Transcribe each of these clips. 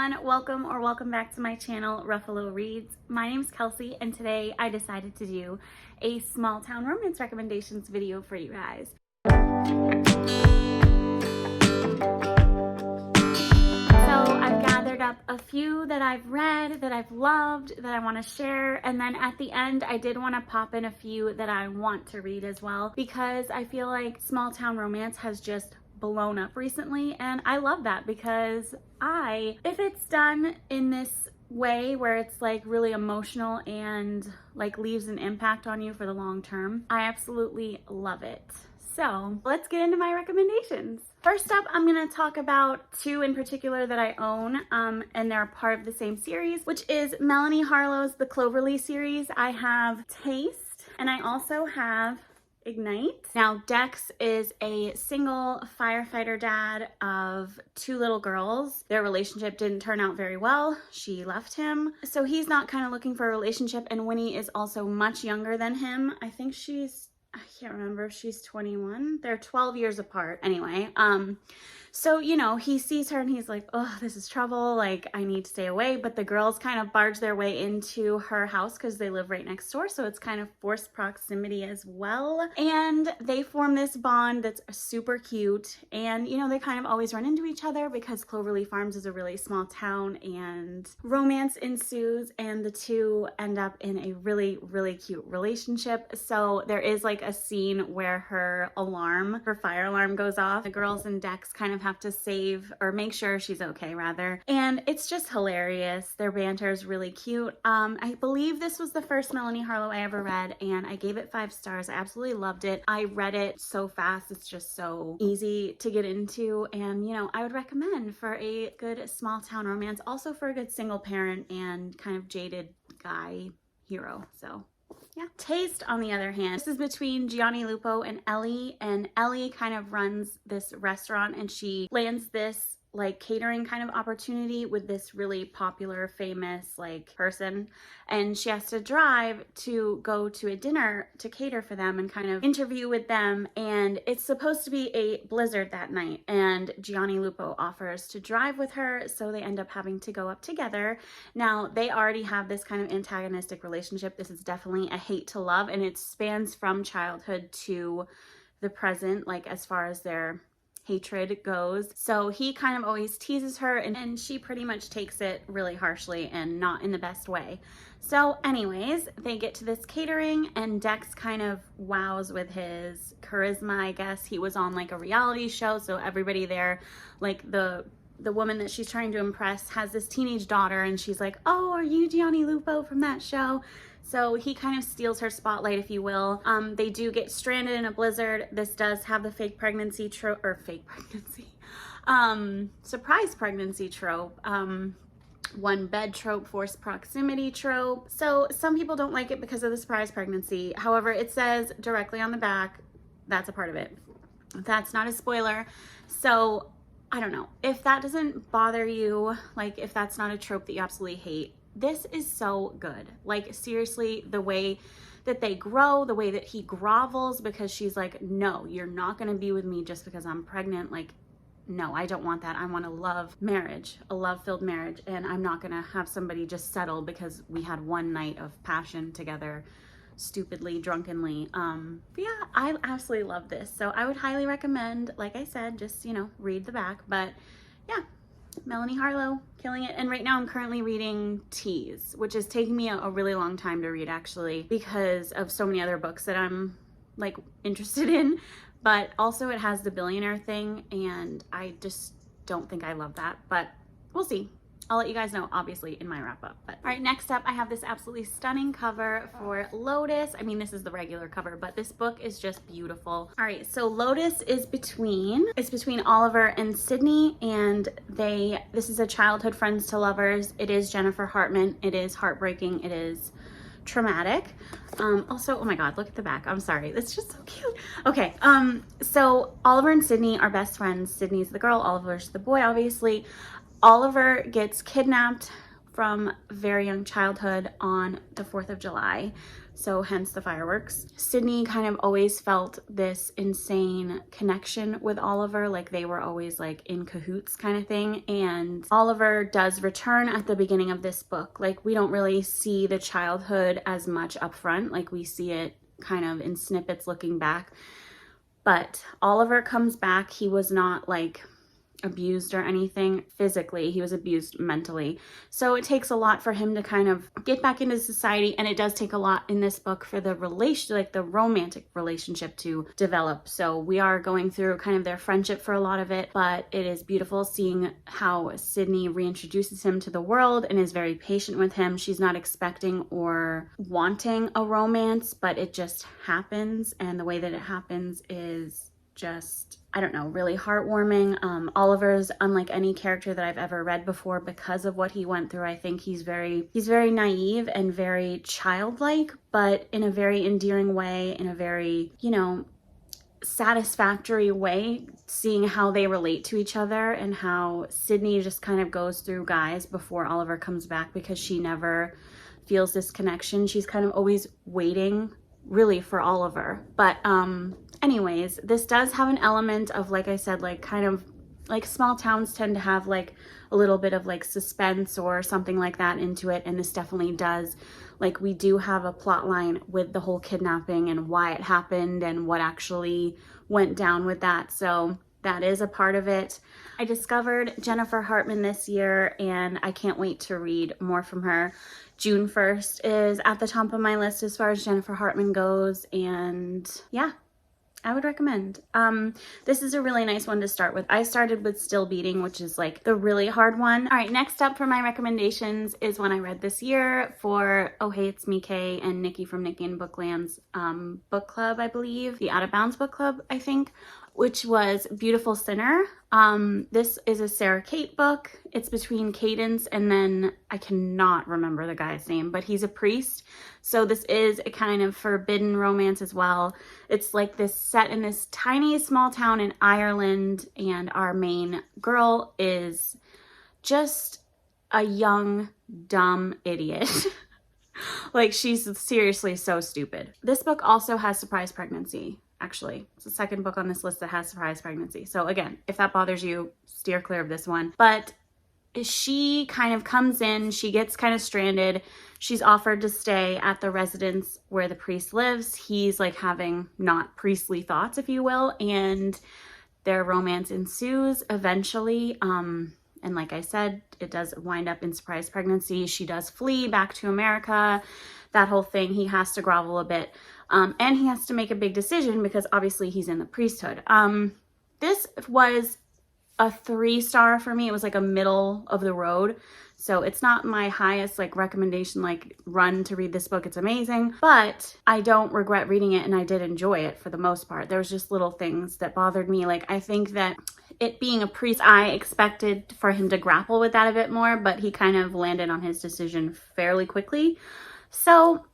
everyone, welcome back to my channel, Ruffalo Reads. My name's Kelsey, and today I decided to do a small town romance recommendations video for you guys. So I've gathered up a few that I've read, that I've loved, that I want to share, and then at the end I did want to pop in a few that I want to read as well, because I feel like small town romance has just blown up recently, and I love that because if it's done in this way where it's like really emotional and like leaves an impact on you for the long term, I absolutely love it. So let's get into my recommendations. First up, I'm going to talk about two in particular that I own, and they're part of the same series, which is Melanie Harlow's The Cloverleaf series. I have Taste, and I also have Ignite. Now, Dex is a single firefighter dad of two little girls. Their relationship didn't turn out very well. She left him. So he's not kind of looking for a relationship, and Winnie is also much younger than him. I think I can't remember if she's 21. They're 12 years apart. Anyway, so, you know, he sees her and he's like, oh, this is trouble. Like, I need to stay away. But the girls kind of barge their way into her house because they live right next door. So it's kind of forced proximity as well. And they form this bond that's super cute. And, you know, they kind of always run into each other because Cloverleaf Farms is a really small town, and romance ensues and the two end up in a really, really cute relationship. So there is like a scene where her fire alarm goes off. The girls and Dex kind of have to save or make sure she's okay, rather. And it's just hilarious. Their banter is really cute. I believe this was the first Melanie Harlow I ever read, and I gave it 5 stars. I absolutely loved it. I read it so fast. It's just so easy to get into, and you know, I would recommend for a good small town romance, also for a good single parent and kind of jaded guy hero. So yeah. Taste, on the other hand, this is between Gianni Lupo and Ellie kind of runs this restaurant, and she lands this like catering kind of opportunity with this really popular, famous like person, and she has to drive to go to a dinner to cater for them and kind of interview with them. And it's supposed to be a blizzard that night, and Gianni Lupo offers to drive with her, so they end up having to go up together. Now, they already have this kind of antagonistic relationship. This is definitely a hate to love, and it spans from childhood to the present, like as far as their hatred goes. So he kind of always teases her, and she pretty much takes it really harshly and not in the best way. So anyways, they get to this catering, and Dex kind of wows with his charisma, I guess. He was on like a reality show, so everybody there, like the woman that she's trying to impress has this teenage daughter, and she's like, oh, are you Gianni Lupo from that show? So he kind of steals her spotlight, if you will. They do get stranded in a blizzard. This does have the surprise pregnancy trope, one bed trope, forced proximity trope. So some people don't like it because of the surprise pregnancy. However, it says directly on the back, that's a part of it. That's not a spoiler. So I don't know. If that doesn't bother you, like if that's not a trope that you absolutely hate, this is so good. Like seriously, the way that they grow, the way that he grovels, because she's like, no, you're not going to be with me just because I'm pregnant. Like, no, I don't want that. I want a love marriage, a love-filled marriage, and I'm not going to have somebody just settle because we had one night of passion together, stupidly, drunkenly. But yeah, I absolutely love this. So I would highly recommend, like I said, just, you know, read the back. But yeah, Melanie Harlow, killing it. And right now I'm currently reading Tease, which is taking me a really long time to read, actually, because of so many other books that I'm like interested in. But also it has the billionaire thing, and I just don't think I love that, but we'll see. I'll let you guys know, obviously, in my wrap up. But all right, next up, I have this absolutely stunning cover for Lotus. I mean, this is the regular cover, but this book is just beautiful. All right, so Lotus is between Oliver and Sydney, and this is a childhood friends to lovers. It is Jennifer Hartman. It is heartbreaking. It is traumatic. Also, oh my God, look at the back. I'm sorry. It's just so cute. Okay. So Oliver and Sydney are best friends. Sydney's the girl, Oliver's the boy, obviously. Oliver gets kidnapped from very young childhood on the 4th of July. so hence the fireworks. Sydney kind of always felt this insane connection with Oliver, like they were always like in cahoots kind of thing. And Oliver does return at the beginning of this book. Like we don't really see the childhood as much up front, like we see it kind of in snippets looking back. But Oliver comes back. He was not like abused or anything physically, he was abused mentally. So it takes a lot for him to kind of get back into society, and it does take a lot in this book for the the romantic relationship to develop. So we are going through kind of their friendship for a lot of it, but it is beautiful seeing how Sydney reintroduces him to the world and is very patient with him. She's not expecting or wanting a romance, but it just happens, and the way that it happens is just, I don't know, really heartwarming. Oliver's unlike any character that I've ever read before because of what he went through. I think he's very naive and very childlike, but in a very endearing way, in a very, you know, satisfactory way, seeing how they relate to each other and how Sydney just kind of goes through guys before Oliver comes back because she never feels this connection. She's kind of always waiting really for Oliver. But anyways, this does have an element of, like I said, like kind of like small towns tend to have like a little bit of like suspense or something like that into it, and this definitely does. Like we do have a plot line with the whole kidnapping and why it happened and what actually went down with that, so that is a part of it. I discovered Jennifer Hartman this year and I can't wait to read more from her. June 1st is at the top of my list as far as Jennifer Hartman goes, and yeah, I would recommend. This is a really nice one to start with. I started with Still Beating, which is like the really hard one. All right, next up for my recommendations is one I read this year for Oh Hey It's Me Kay and Nikki from Nikki and Bookland's book club, I believe. The Out of Bounds book club, I think, which was Beautiful Sinner. This is a Sarah Kate book. It's between Cadence and then I cannot remember the guy's name, but he's a priest. So this is a kind of forbidden romance as well. It's like this set in this tiny small town in Ireland, and our main girl is just a young, dumb idiot. Like she's seriously so stupid. This book also has surprise pregnancy. Actually, it's the second book on this list that has surprise pregnancy. So again, if that bothers you, steer clear of this one. But she kind of comes in, she gets kind of stranded. She's offered to stay at the residence where the priest lives. He's like having not priestly thoughts, if you will, and their romance ensues eventually. And like I said, it does wind up in surprise pregnancy. She does flee back to America, that whole thing. He has to grovel a bit. And he has to make a big decision because obviously he's in the priesthood. This was a 3-star for me. It was like a middle of the road. So it's not my highest like recommendation, like run to read this book. It's amazing, but I don't regret reading it and I did enjoy it for the most part. There was just little things that bothered me. Like I think that it being a priest, I expected for him to grapple with that a bit more, but he kind of landed on his decision fairly quickly. So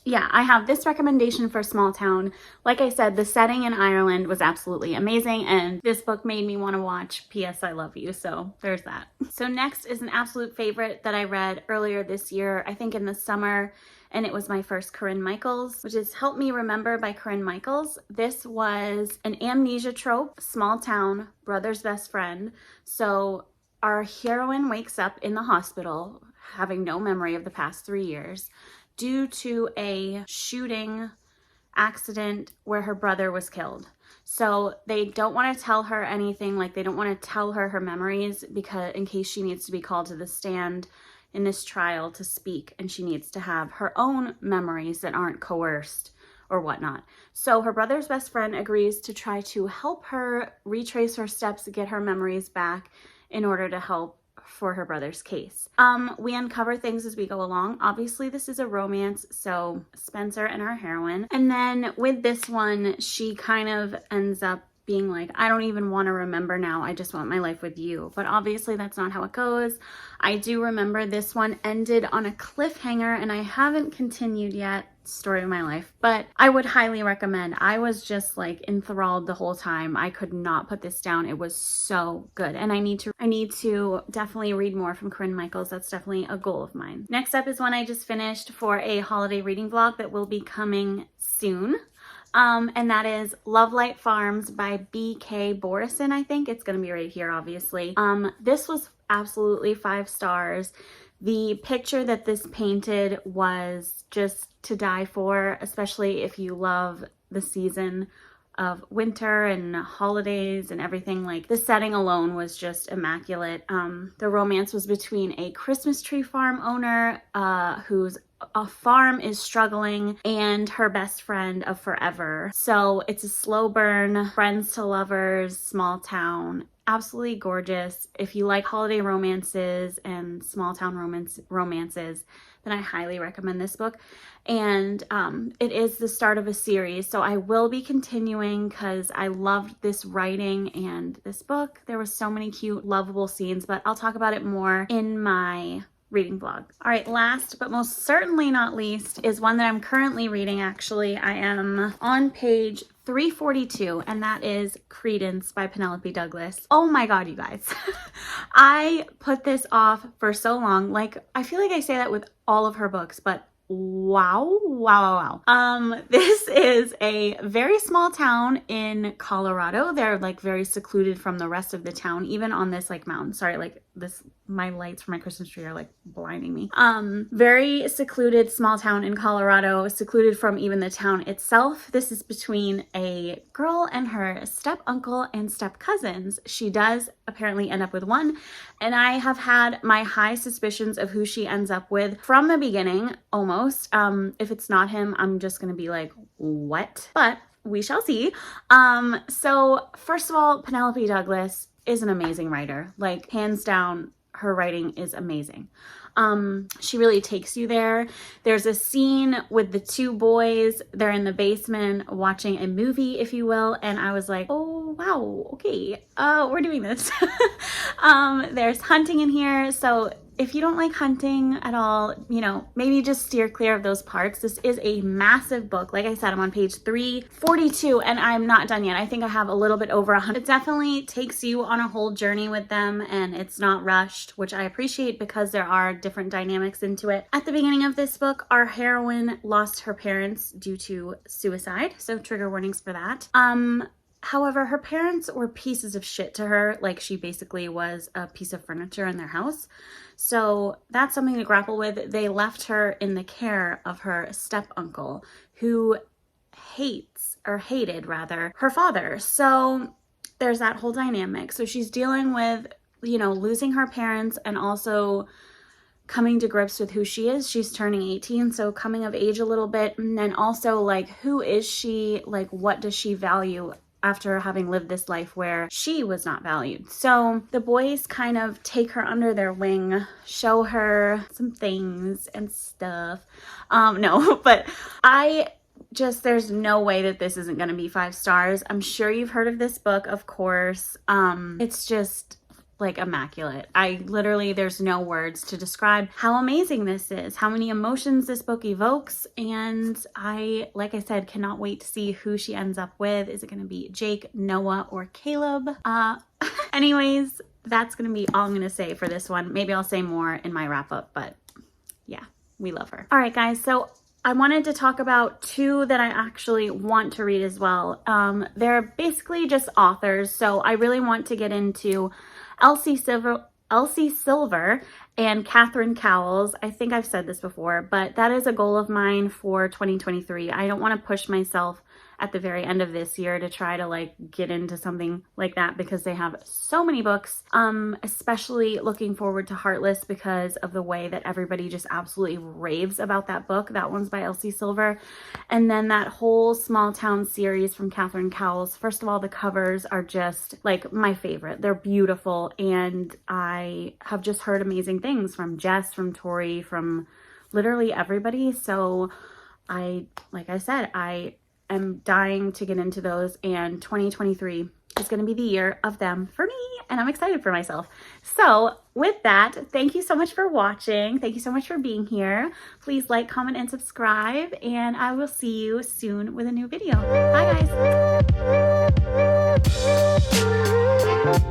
yeah, I have this recommendation for Small Town. Like I said, the setting in Ireland was absolutely amazing, and this book made me want to watch P.S. I Love You, so there's that. So next is an absolute favorite that I read earlier this year, I think in the summer, and it was my first Corinne Michaels, which is Help Me Remember by Corinne Michaels. This was an amnesia trope, small town, brother's best friend. So our heroine wakes up in the hospital having no memory of the past 3 years, due to a shooting accident where her brother was killed. So they don't want to tell her anything, like they don't want to tell her her memories because in case she needs to be called to the stand in this trial to speak, and she needs to have her own memories that aren't coerced or whatnot. So her brother's best friend agrees to try to help her retrace her steps to get her memories back in order to help for her brother's case. We uncover things as we go along. Obviously, this is a romance, so Spencer and our heroine. And then with this one, she kind of ends up being like, I don't even want to remember now. I just want my life with you. But obviously, that's not how it goes. I do remember this one ended on a cliffhanger, and I haven't continued yet. story of my life, but I would highly recommend. I was just like enthralled the whole time. I could not put this down. It was so good. And I need to definitely read more from Corinne Michaels. That's definitely a goal of mine. Next up is one I just finished for a holiday reading vlog that will be coming soon. And that is Love Light Farms by B.K. Borison. I think it's going to be right here, obviously. This was absolutely 5 stars. The picture that this painted was just to die for, especially if you love the season of winter and holidays and everything. Like, the setting alone was just immaculate. The romance was between a Christmas tree farm owner whose a farm is struggling and her best friend of forever. So it's a slow burn, friends to lovers, small town. Absolutely gorgeous. If you like holiday romances and small town romances, then I highly recommend this book. And it is the start of a series, so I will be continuing because I loved this writing and this book. There were so many cute, lovable scenes, but I'll talk about it more in my reading vlog. All right, last but most certainly not least is one that I'm currently reading. Actually, I am on page 342, and that is Credence by Penelope Douglas. Oh my god, you guys. I put this off for so long. Like, I feel like I say that with all of her books, but wow. This is a very small town in Colorado. They're like very secluded from the rest of the town, even on this like mountain. Sorry, like this, my lights for my Christmas tree are like blinding me. Very secluded small town in Colorado, secluded from even the town itself. This is between a girl and her step uncle and step cousins. She does apparently end up with one, and I have had my high suspicions of who she ends up with from the beginning, almost. If it's not him, I'm just gonna be like, what? But we shall see. So first of all, Penelope Douglas is an amazing writer. Like, hands down, her writing is amazing. She really takes you there. There's a scene with the 2 boys. They're in the basement watching a movie, if you will. And I was like, oh, wow, okay, we're doing this. There's hunting in here. So if you don't like hunting at all, you know, maybe just steer clear of those parts. This is a massive book. Like I said, I'm on page 342 and I'm not done yet. I think I have a little bit over 100. It definitely takes you on a whole journey with them, and it's not rushed, which I appreciate because there are different dynamics into it. At the beginning of this book, our heroine lost her parents due to suicide, so trigger warnings for that. However, her parents were pieces of shit to her. Like, she basically was a piece of furniture in their house. So that's something to grapple with. They left her in the care of her step uncle, who hated her father. So there's that whole dynamic. So she's dealing with, you know, losing her parents and also coming to grips with who she is. She's turning 18, so coming of age a little bit. And then also, like, who is she? Like, what does she value after having lived this life where she was not valued? So the boys kind of take her under their wing, show her some things and stuff. No, but there's no way that this isn't going to be 5 stars. I'm sure you've heard of this book, of course. It's just like immaculate. There's no words to describe how amazing this is, how many emotions this book evokes. And I, like I said, cannot wait to see who she ends up with. Is it going to be Jake, Noah, or Caleb? Anyways, that's going to be all I'm going to say for this one. Maybe I'll say more in my wrap up, but yeah, we love her. All right, guys. So I wanted to talk about 2 that I actually want to read as well. They're basically just authors. So I really want to get into Elsie Silver and Catherine Cowles. I think I've said this before, but that is a goal of mine for 2023. I don't want to push myself at the very end of this year to try to like get into something like that because they have so many books. Especially looking forward to Heartless because of the way that everybody just absolutely raves about that book. That one's by Elsie Silver. And then that whole small town series from Catherine Cowles. First of all, the covers are just like my favorite. They're beautiful, and I have just heard amazing things from Jess, from Tori, from literally everybody. So like I said, I am dying to get into those, and 2023 is going to be the year of them for me, and I'm excited for myself. So with that, thank you so much for watching. Thank you so much for being here. Please like, comment, and subscribe, and I will see you soon with a new video. Bye, guys.